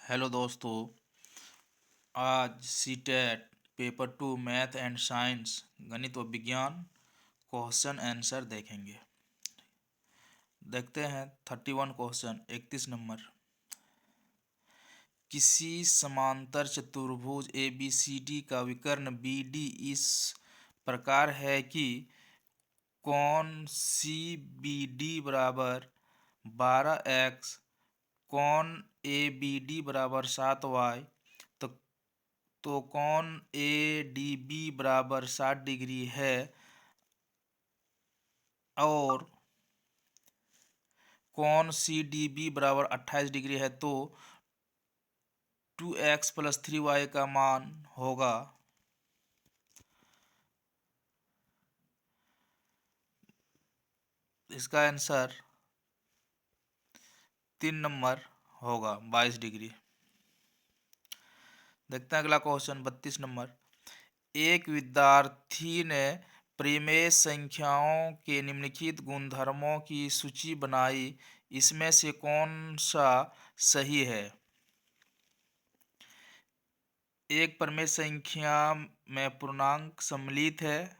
Hello दोस्तों। आज CTET paper 2 math and science गणित व विज्ञान क्वेश्चन आंसर देखेंगे। देखते हैं 31 क्वेश्चन 31 नंबर। किसी समांतर चतुर्भुज ABCD का विकर्ण BD इस प्रकार है कि कोण CBD बराबर 12x, कोण ABD बराबर 7y, तो कोण ADB बराबर 60 डिग्री है और कोण CDB बराबर 28 डिग्री है, तो 2x + 3y का मान होगा। इसका आंसर 3 नंबर होगा 22 डिग्री। देखते हैं अगला क्वेश्चन 32 नंबर। एक विद्यार्थी ने परिमेय संख्याओं के निम्नलिखित गुणधर्मों की सूची बनाई, इसमें से कौन सा सही है? एक परिमेय संख्या में पूर्णांक सम्मिलित है।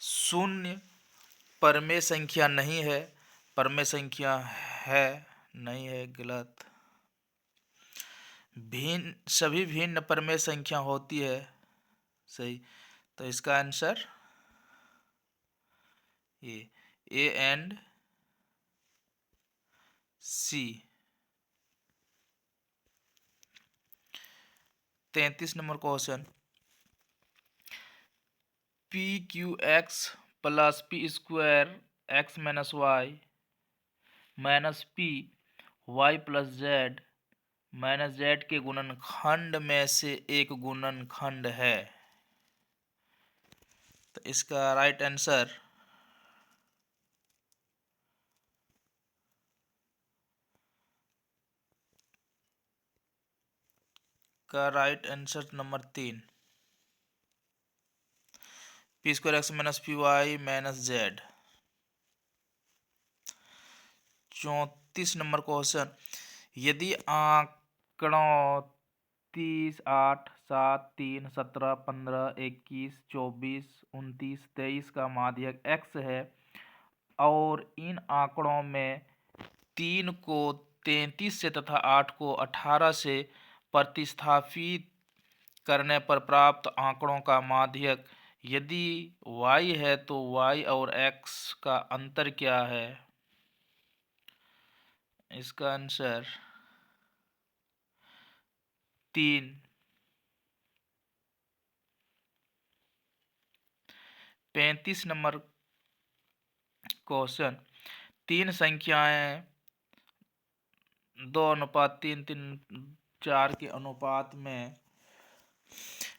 शून्य परिमेय संख्या नहीं है। परिमेय संख्या है, नहीं है, गलत। सभी भिन्न परिमेय संख्या होती है, सही। तो इसका answer A and C. 33 number question. PQX + P² x - y minus PY + Z - Z के गुणनखंड में से एक गुणनखंड है। तो इसका right answer number 3, P² x - PY - Z। 34 number question. यदि आंकड़ों 30, 8, 7, 3, 17, 15, 21, 24, 29, 23 का माध्यक x है और इन आंकड़ों में 3 को 33 से तथा 8 को 18 से प्रतिस्थापित करने पर प्राप्त आंकड़ों का माध्यक यदि y है, तो y और x का अंतर क्या है? इसका आंसर 3। 35 number question. 3 संख्याएं 2:3, 3:4 के अनुपात में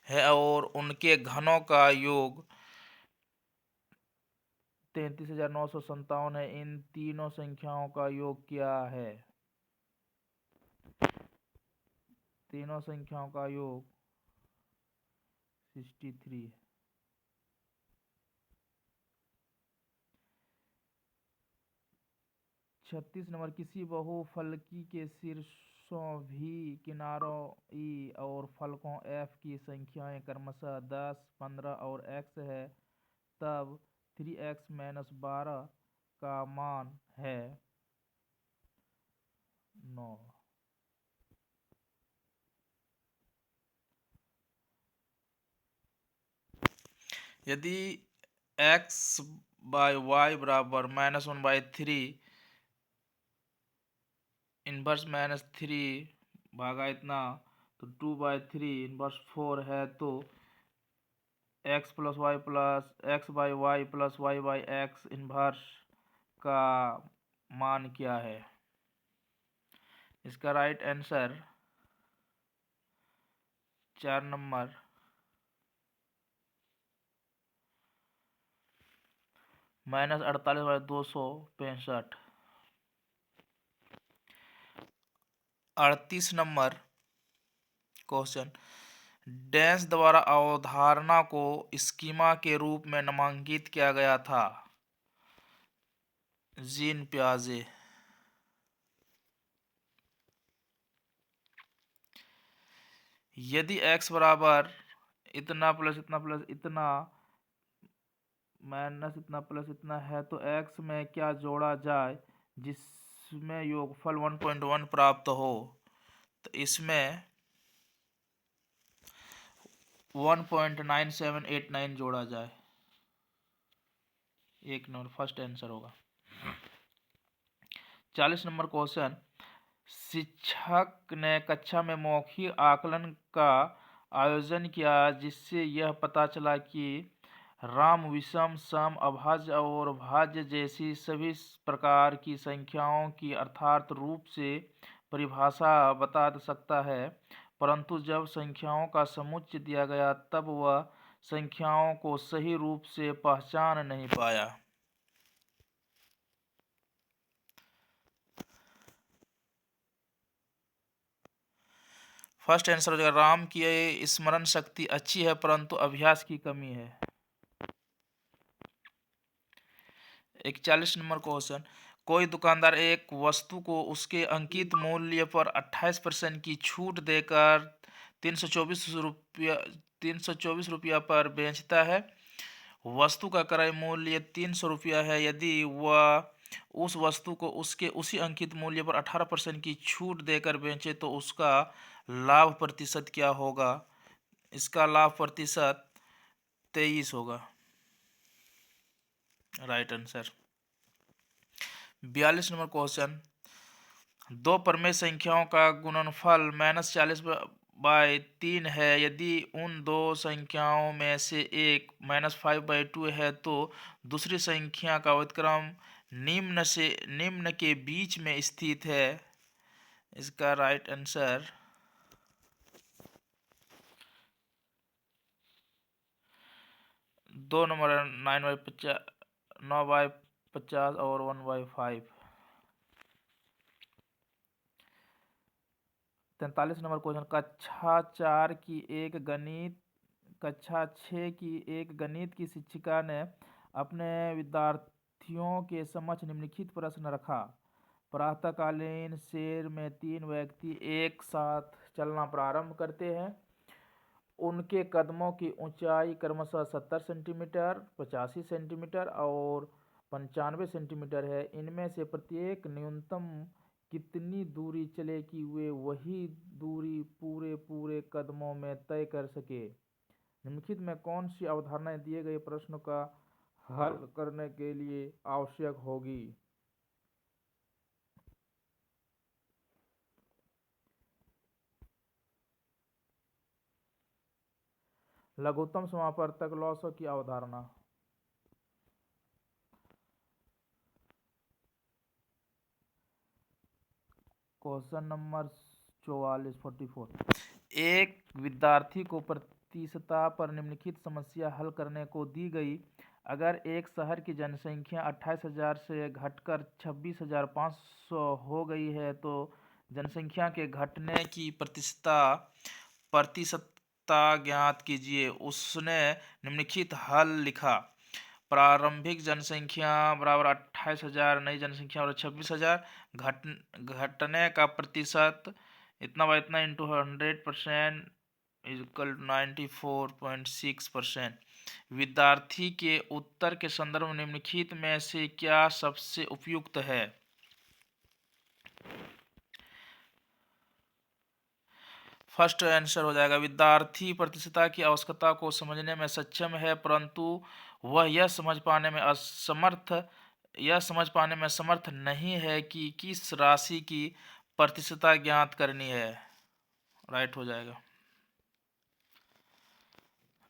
है और उनके घनों का योग 33,957 है। इन तीनों संख्याओं का योग क्या है? तीनों संख्याओं का योग 63 है। 36 नंबर। किसी बहुफलकी के शीर्षों भी, किनारों E और फलकों F की संख्याएं क्रमशः 10, 15 और x है, तब 3x - 12 का मान है 9। यदि x/y बराबर -1/3 इनवर्स -3 भागा इतना, तो 2/3 इनवर्स 4 है, तो x/y + y/x इनवर्स का मान क्या है? इसका right answer 4 number -48/265। 38 number question. Dash द्वारा अवधारणा को स्कीमा के रूप में नामांकित किया गया था। जीन पियाजे। यदि x बराबर इतना प्लस इतना प्लस इतना माइनस इतना प्लस इतना है तो x में क्या जोड़ा जाए जिसमें योगफल 1.1 प्राप्त हो? तो इसमें 1.9789 जोड़ा जाए। एक नंबर फर्स्ट आंसर होगा। 40 नंबर क्वेश्चन, शिक्षक ने कक्षा में मौखिक आकलन का आयोजन किया जिससे यह पता चला कि राम, विषम, सम, अभाज्य और भाज्य जैसी सभी प्रकार की संख्याओं की अर्थात रूप से परिभाषा बता सकता है, परंतु जब संख्याओं का समुच्चय दिया गया तब वह संख्याओं को सही रूप से पहचान नहीं पाया। फर्स्ट आंसर हो जाएगा, राम की स्मरण शक्ति अच्छी है परंतु अभ्यास की कमी है। 41 नंबर क्वेश्चन, कोई दुकानदार एक वस्तु को उसके अंकित मूल्य पर 28% की छूट देकर 324 रुपया पर बेचता है। वस्तु का क्रय मूल्य 300 रुपया है। यदि वह उस वस्तु को उसके उसी अंकित मूल्य पर 18% की छूट देकर बेचे तो उसका लाभ प्रतिशत क्या होगा? इसका लाभ प्रतिशत 23 होगा। Right answer. 42 नंबर क्वेश्चन, दो परमेय संख्याओं का गुणनफल -40/3 है। यदि उन दो संख्याओं में से एक -5/2 है तो दूसरी संख्या का व्युत्क्रम निम्न के बीच में स्थित है। इसका राइट आंसर 2 नंबर 9/50 और 1/5। 43 नंबर क्वेश्चन, कक्षा 6 की एक गणित की शिक्षिका ने अपने विद्यार्थियों के समक्ष निम्नलिखित प्रश्न रखा। प्रातःकालीन सैर में 3 व्यक्ति एक साथ चलना प्रारंभ करते हैं। उनके कदमों की ऊंचाई क्रमशः 70 सेंटीमीटर, 85 सेंटीमीटर और 95 सेंटीमीटर है। इनमें से प्रत्येक न्यूनतम कितनी दूरी चले कि वे वही दूरी पूरे कदमों में तय कर सके? निम्नलिखित में कौन सी अवधारणाएं दिए गए प्रश्न का हल करने के लिए आवश्यक होगी? लघुत्तम समापवर्तक लॉसो की अवधारणा। Question number 44। एक विद्यार्थी को प्रतिशतता पर निम्नलिखित समस्या हल करने को दी गई। अगर एक शहर की जनसंख्या 28,000 से घटकर 26,500 हो गई है तो जनसंख्या के घटने की प्रतिशतता ज्ञात कीजिए। उसने निम्नलिखित हल लिखा। प्रारंभिक जनसंख्या बराबर 28,000, नई जनसंख्या बराबर 26,000, घटने का प्रतिशत इतना बाय इतना इंटू 100% इक्वल 94.6%। विद्यार्थी के उत्तर के संदर्भ में निम्नलिखित में से क्या सबसे उपयुक्त है? फर्स्ट आंसर हो जाएगा, विद्यार्थी प्रतिशतता की आवश्यकता को समझने में सक्षम है परंतु वह यह समझ पाने में समर्थ नहीं है कि किस राशि की प्रतिशतता ज्ञात करनी है। राइट हो जाएगा।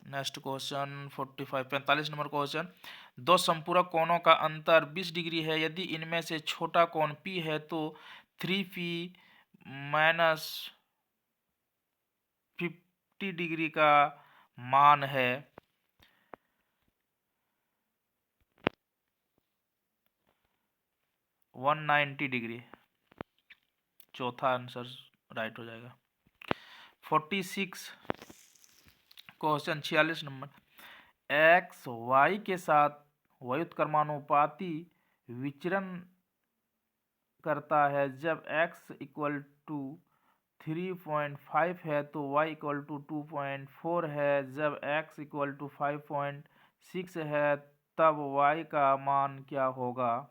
नेक्स्ट क्वेश्चन 45 नंबर क्वेश्चन, दो संपूरक कोणों का अंतर 20 डिग्री है। यदि इनमें से छोटा कोण P है तो 3P माइनस 50 डिग्री का मान है। - 190 डिग्री। चौथा आंसर राइट हो जाएगा। 46 क्वेश्चन 46 नंबर, x y के साथ व्युत्क्रमानुपाती विचरण करता है। जब x इक्वल टू 3.5 है तो y इक्वल टू 2.4 है। जब x इक्वल टू 5.6 है तब y का मान क्या होगा?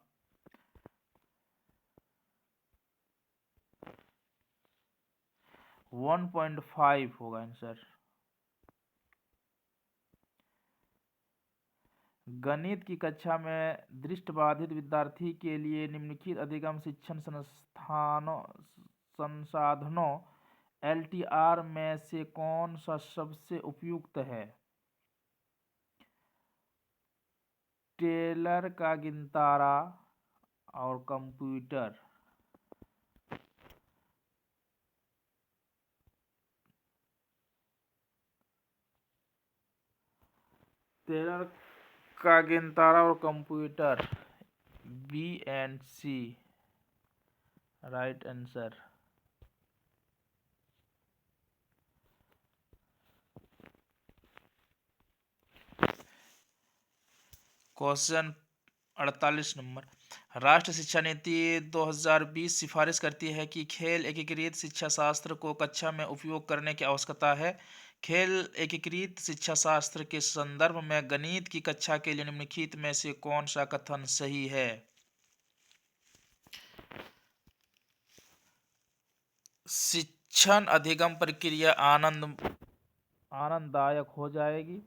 1.5 होगा आंसर। गणित की कक्षा में दृष्टिबाधित विद्यार्थी के लिए निम्नलिखित अधिगम शिक्षण संसाधनों LTR में से कौन सा सबसे उपयुक्त है? टेलर का गिनतारा और कंप्यूटर। टेलर का गिनतारा और computer, B and C right answer. Question 48 number. राष्ट्रीय शिक्षा नीति 2020 सिफारिश करती है कि खेल एकीकृत शिक्षा शास्त्र को कक्षा में उपयोग करने की आवश्यकता है। खेल एकीकृत शिक्षा शास्त्र के संदर्भ में गणित की कक्षा के लिए निम्नलिखित में से कौन सा कथन सही है? शिक्षण अधिगम प्रक्रिया आनंददायक हो जाएगी।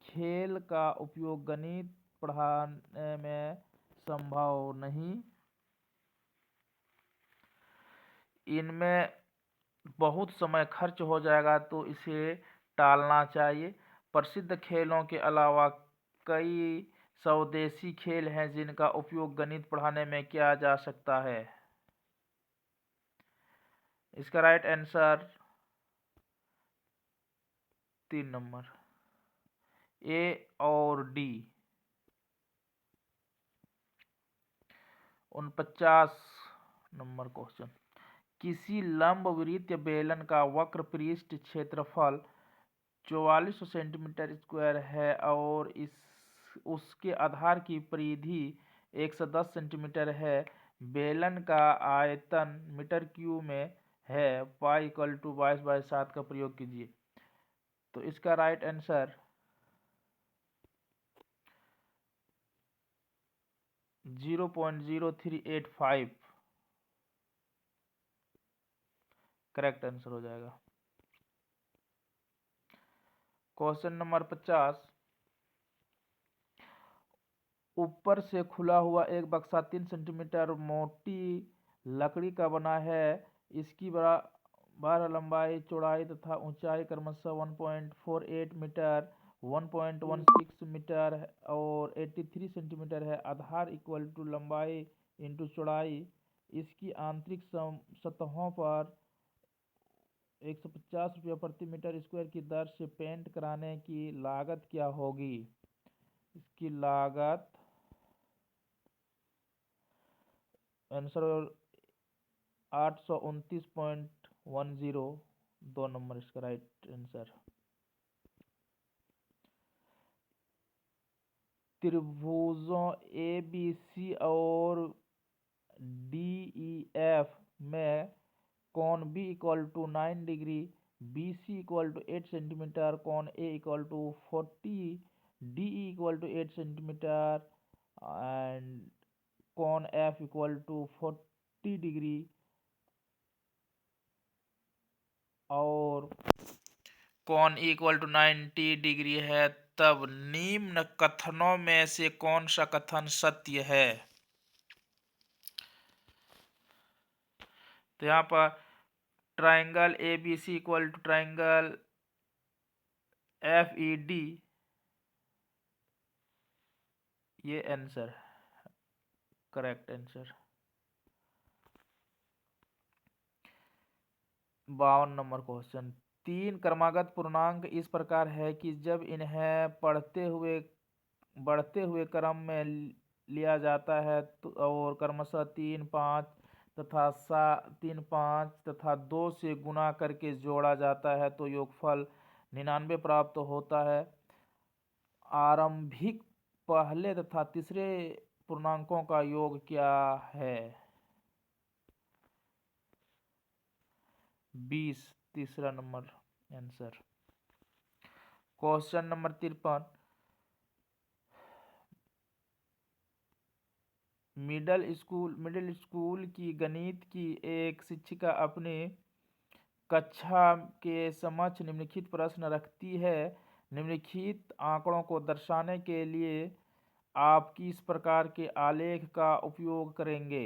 खेल का उपयोग गणित पढ़ाने में संभव नहीं। इनमें बहुत समय खर्च हो जाएगा तो इसे टालना चाहिए। प्रसिद्ध खेलों के अलावा कई स्वदेशी खेल हैं जिनका उपयोग गणित पढ़ाने में किया जा सकता है। इसका राइट आंसर 3 नंबर A और D। 49 number question. किसी लंबवृत्तीय बेलन का वक्र पृष्ठ क्षेत्रफल 4400 सेंटीमीटर स्क्वायर है और उसके आधार की परिधि 110 सेंटीमीटर है। बेलन का आयतन मीटर क्यूब में है। पाई इक्वल टू 22/7 का प्रयोग कीजिए। तो इसका राइट आंसर 0.0385 करेक्ट आंसर हो जाएगा। Question number 50। ऊपर से खुला हुआ एक बक्सा 3 सेंटीमीटर मोटी लकड़ी का बना है। इसकी बराबर लंबाई, चौड़ाई तथा ऊंचाई क्रमशः 1.48 मीटर, 1.16 मीटर और 83 सेंटीमीटर है। आधार इक्वल टू लंबाई इंटू चौड़ाई। इसकी आंतरिक सतहों पर 150 रुपये प्रति मीटर स्क्वायर की दर से पेंट कराने की लागत क्या होगी? इसकी लागत आंसर 829.10। 2 नंबर इसका राइट आंसर। त्रिभुजों ABC और DEF में कोण B equal to 9 degree, BC equal to 8 centimetre, कोण A equal to 40, DE equal to 8 centimetre and कोण F इक्वल टू 40 डिग्री और कोण E इक्वल टू 90 डिग्री है, तब निम्न कथनों में से कौन सा कथन सत्य है? तो यहाँ पर triangle ABC equal to triangle FED, ये answer correct answer. 52 number question. 3 क्रमागत पूर्णांक इस प्रकार है कि जब इन्हें बढ़ते हुए क्रम में लिया जाता है और क्रमशः 3, 5 तथा 2 से गुणा करके जोड़ा जाता है तो योगफल 99 प्राप्त होता है। आरंभिक पहले तथा तीसरे पूर्णांकों का योग क्या है? 20। तीसरा number answer. Question number 53। Middle school की गणित की एक शिक्षिका अपनी कक्षा के समक्ष निम्नलिखित प्रश्न रखती है। निम्नलिखित आंकड़ों को दर्शाने के लिए आप किस प्रकार के आलेख का उपयोग करेंगे?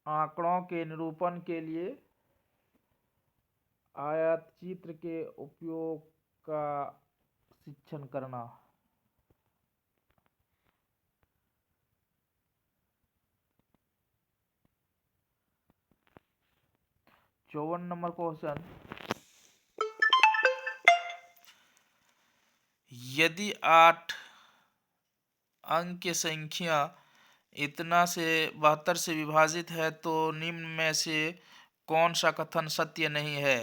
आंकड़ों के निरूपण के लिए आयतचित्र के उपयोग का शिक्षण करना। चौवन नंबर क्वेश्चन। यदि 8 अंक की संख्या इतना से 72 से विभाजित है तो निम्न में से कौन सा कथन सत्य नहीं है?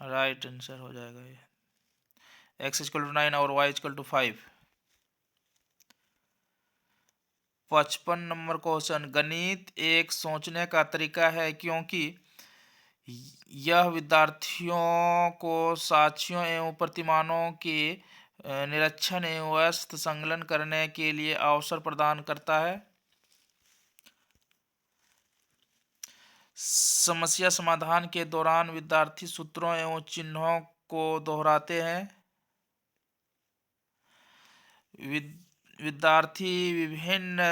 राइट आंसर हो जाएगा ये। x=9 और y=5। 55 number question. गणित एक सोचने का तरीका है क्योंकि यह विद्यार्थियों को साक्ष्यों एवं प्रतिमानों के निरीक्षण एवं व्यस्त संकलन करने के लिए अवसर प्रदान करता है। समस्या समाधान के दौरान विद्यार्थी सूत्रों एवं चिन्हों को दोहराते हैं। विद्यार्थी विभिन्न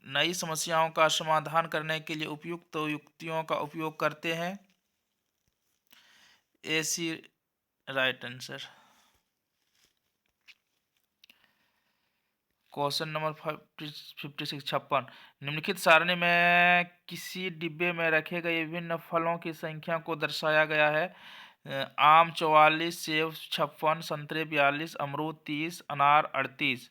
नई समस्याओं का समाधान करने के लिए उपयुक्त युक्तियों का उपयोग करते हैं। AC right answer. Question number 56। निम्नलिखित सारणी में किसी डिब्बे में रखे गए विभिन्न फलों की संख्या को दर्शाया गया है। आम 44, सेब 56, संतरे 42, अमरूद 30, अनार 38।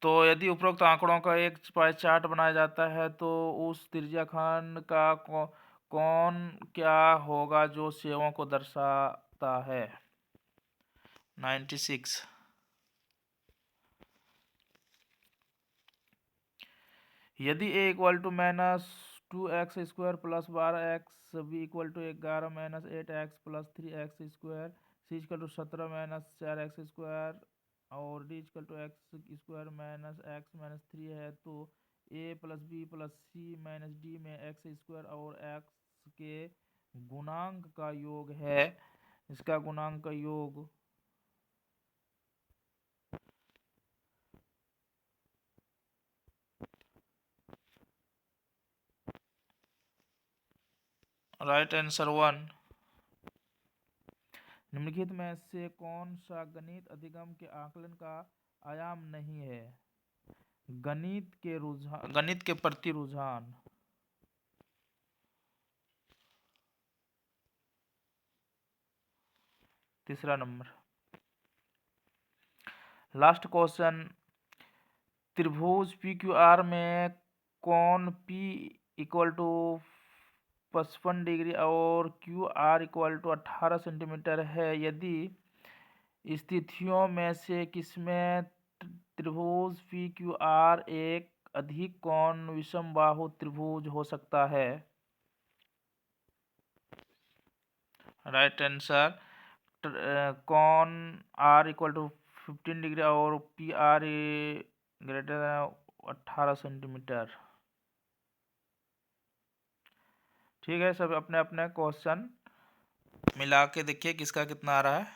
तो यदि उपरोक्त आंकड़ों का एक पाई चार्ट बनाया जाता है तो उस त्रिज्याखंड का कौन क्या होगा जो सेवों को दर्शाता है? 96। यदि a -2x² + 12x, b = 11 - 8x + 3x², c = 17 - 4x² और d = x² - x - 3 है तो a + b + c - d में x² और x के गुणांक का योग है। इसका गुणांक का योग राइट आंसर 1। निम्नलिखित में से कौन सा गणित अधिगम के आकलन का आयाम नहीं है? गणित के प्रति रुझान। तीसरा नंबर। Last question. त्रिभुज PQR में कोण P = 55 डिग्री और QR = 18 सेंटीमीटर है। यदि स्थितियों में से किसमें त्रिभुज PQR एक अधिक कोण विषमबाहु त्रिभुज हो सकता है? Right answer. कोण R = 15 डिग्री और PR > 18 सेंटीमीटर। ठीक है, सब अपने अपने क्वेश्चन मिला के देखिए किसका कितना आ रहा है।